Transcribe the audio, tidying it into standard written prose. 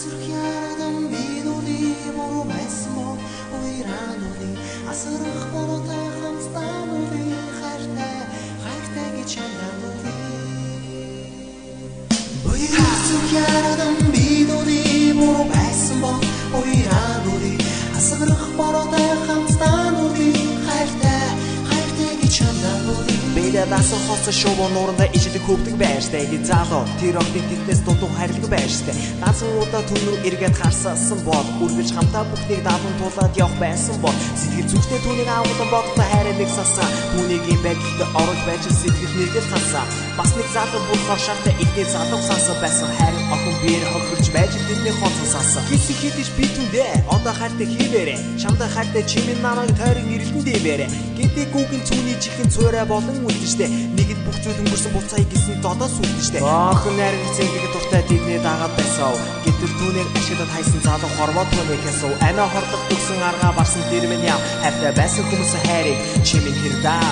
асрах ярадан би нүдий буруу байсан бол уйраануудын асрах бороотой хамстаануудын хайртай гэж чангаануудын асрах ярадан би нүдий буруу байсан бол уйраануудын асрах бороотой хамстаануудын хайртай гэж чангаануудын Бэлээ дасан хоцсон шоу нууранда ижил хөвдөг байртай гэж залуу тэр охины тэднээс дундуу хайрлаг байртай дасан удаа түнрүү эргээд харсаасан бол үргэлж хамтаа бүхнийг даалган тулаад явах байсан бол сэтгэл зүгтээ түүнийг аавуулан бодтой хайраа нэг сасаа түүнийг юм байдлаа орж байж сэтгэл нэгэл хасаа бас нэг залуу болохоор шахтаа ихний залуу сасан байсан харин охин биеэр хохирч байж тэдний хонцон сасан хитс хитэж би түндээ одоо хайртай хийвэрэ чамдаа хайртай чимэн намайг тойрон ирэлтэн дэвэрэ гэдэг гүгэн цүний чихэн цорой болон үлдэнтэй нэгэд бүх зүйл өнгөрсөн буцаая гисний додоос үлдэнтэй охин нарийн цэнгийг дуртай дидний дагаад байсан гэтэл түүнийг ашиглаад хайсан залуу хорвоо түүнийг ясав амиа хордог төгсөн аргаа барсан дэрмэн яв хайртай байсан хүмүүс хайрыг чимэн хэрдээ